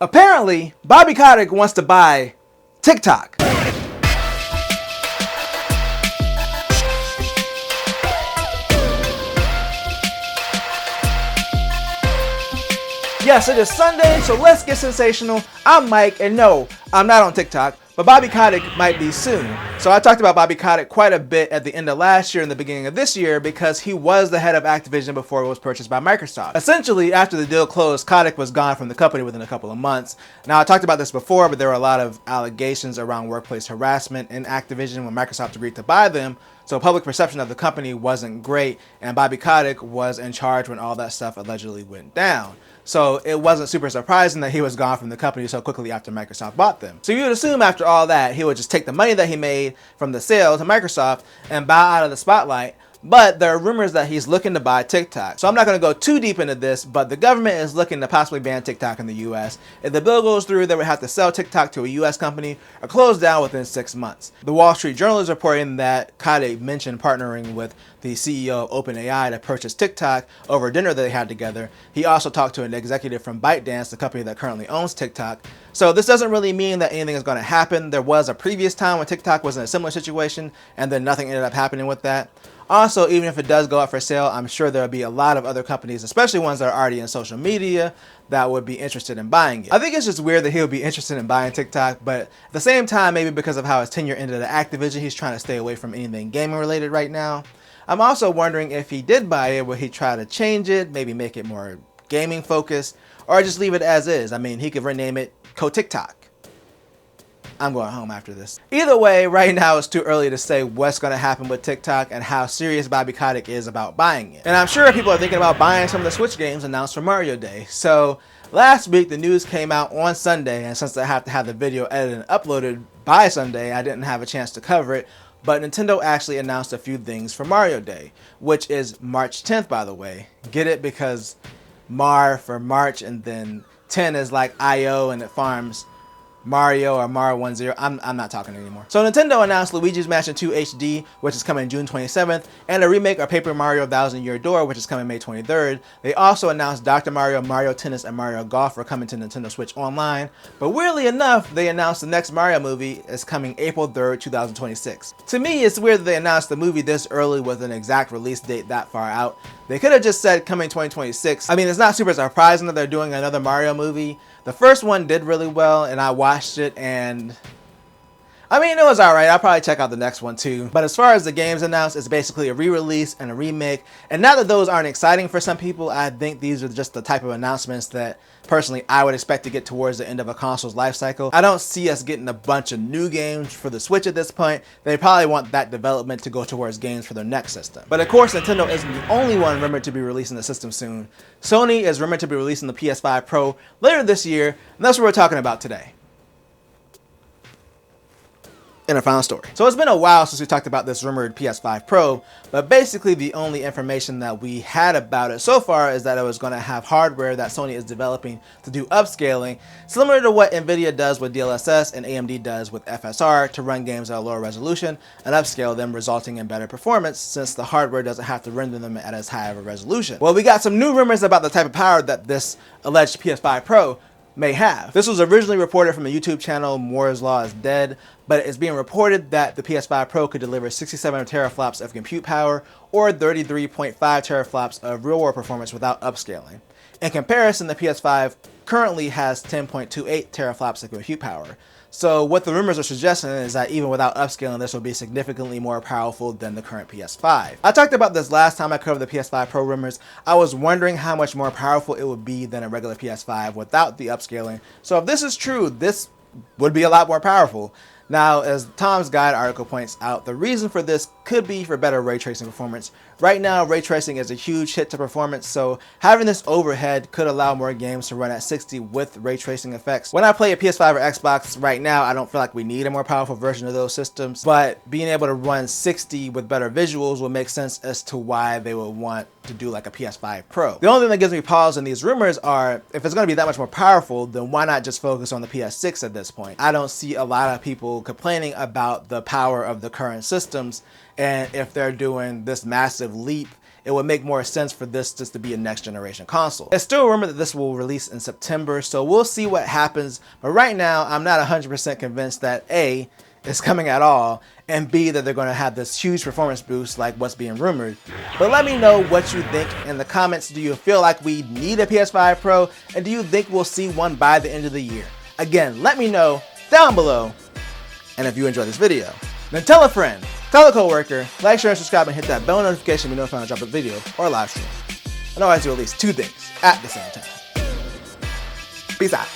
Apparently, Bobby Kotick wants to buy TikTok. Yes, it is Sunday, so let's get sensational. I'm Mike, and no, I'm not on TikTok, but Bobby Kotick might be soon. So I talked about Bobby Kotick quite a bit at the end of last year and the beginning of this year because he was the head of Activision before it was purchased by Microsoft. Essentially, after the deal closed, Kotick was gone from the company within a couple of months. Now, I talked about this before, but there were a lot of allegations around workplace harassment in Activision when Microsoft agreed to buy them. So public perception of the company wasn't great, and Bobby Kotick was in charge when all that stuff allegedly went down. So it wasn't super surprising that he was gone from the company so quickly after Microsoft bought them. So you would assume after all that, he would just take the money that he made from the sale to Microsoft and bow out of the spotlight. But there are rumors that he's looking to buy TikTok. So I'm not going to go too deep into this, but the government is looking to possibly ban TikTok in the US. If the bill goes through, they would have to sell TikTok to a US company or close down within 6 months. The Wall Street Journal is reporting that Kotick mentioned partnering with the CEO of OpenAI to purchase TikTok over dinner that they had together. He also talked to an executive from ByteDance, the company that currently owns TikTok. So this doesn't really mean that anything is going to happen. There was a previous time when TikTok was in a similar situation and then nothing ended up happening with that. Also, even if it does go up for sale, I'm sure there'll be a lot of other companies, especially ones that are already in social media, that would be interested in buying it. I think it's just weird that he would be interested in buying TikTok, but at the same time, maybe because of how his tenure ended at Activision, he's trying to stay away from anything gaming related right now. I'm also wondering if he did buy it, would he try to change it, maybe make it more gaming focused, or just leave it as is? I mean, he could rename it KoTickTok. I'm going home after this. Either way, right now it's too early to say what's going to happen with TikTok and how serious Bobby Kotick is about buying it. And I'm sure people are thinking about buying some of the Switch games announced for Mario Day. So last week the news came out on Sunday, and since I have to have the video edited and uploaded by Sunday, I didn't have a chance to cover it. But Nintendo actually announced a few things for Mario Day, which is March 10th, by the way. Get it? Because Mar for March and then 10 is like IO and it farms Mario or MAR10. I'm not talking anymore. So Nintendo announced Luigi's Mansion 2 HD, which is coming June 27th, and a remake of Paper Mario Thousand Year Door, which is coming May 23rd. They also announced Dr. Mario, Mario Tennis, and Mario Golf are coming to Nintendo Switch Online. But weirdly enough, they announced the next Mario movie is coming April 3rd, 2026. To me, it's weird that they announced the movie this early with an exact release date that far out. They could have just said coming 2026. I mean, it's not super surprising that they're doing another Mario movie. The first one did really well, and I watched it, and I mean, it was alright. I'll probably check out the next one too. But as far as the games announced, it's basically a re-release and a remake. And now that those aren't exciting for some people, I think these are just the type of announcements that personally I would expect to get towards the end of a console's life cycle. I don't see us getting a bunch of new games for the Switch at this point. They probably want that development to go towards games for their next system. But of course, Nintendo isn't the only one rumored to be releasing the system soon. Sony is rumored to be releasing the PS5 Pro later this year, and that's what we're talking about today in a final story. So it's been a while since we talked about this rumored PS5 Pro, but basically the only information that we had about it so far is that it was going to have hardware that Sony is developing to do upscaling, similar to what Nvidia does with DLSS and AMD does with FSR to run games at a lower resolution and upscale them, resulting in better performance since the hardware doesn't have to render them at as high of a resolution. Well, we got some new rumors about the type of power that this alleged PS5 Pro may have. This was originally reported from the YouTube channel Moore's Law is Dead, but it's being reported that the PS5 Pro could deliver 67 teraflops of compute power or 33.5 teraflops of real-world performance without upscaling. In comparison, the PS5 currently has 10.28 teraflops of compute power. So what the rumors are suggesting is that even without upscaling, this will be significantly more powerful than the current PS5. I talked about this last time I covered the PS5 Pro rumors. I was wondering how much more powerful it would be than a regular PS5 without the upscaling. So if this is true, this would be a lot more powerful. Now, as Tom's Guide article points out, the reason for this could be for better ray tracing performance. Right now, ray tracing is a huge hit to performance, so having this overhead could allow more games to run at 60 with ray tracing effects. When I play a PS5 or Xbox right now, I don't feel like we need a more powerful version of those systems, but being able to run 60 with better visuals will make sense as to why they would want to do like a PS5 Pro. The only thing that gives me pause in these rumors are, if it's going to be that much more powerful, then why not just focus on the PS6 at this point? I don't see a lot of people complaining about the power of the current systems, and if they're doing this massive leap it would make more sense for this just to be a next generation console. It's still rumored that this will release in September, so we'll see what happens. But right now, I'm not 100% convinced that A, it's coming at all, and B, that they're going to have this huge performance boost like what's being rumored. But let me know what you think in the comments. Do you feel like we need a PS5 Pro, and do you think we'll see one by the end of the year? Again, let me know down below. And if you enjoyed this video, then tell a friend, tell a coworker, like, share, and subscribe, and hit that bell notification to be notified when I drop a video or a live stream. And always do at least 2 things at the same time. Peace out.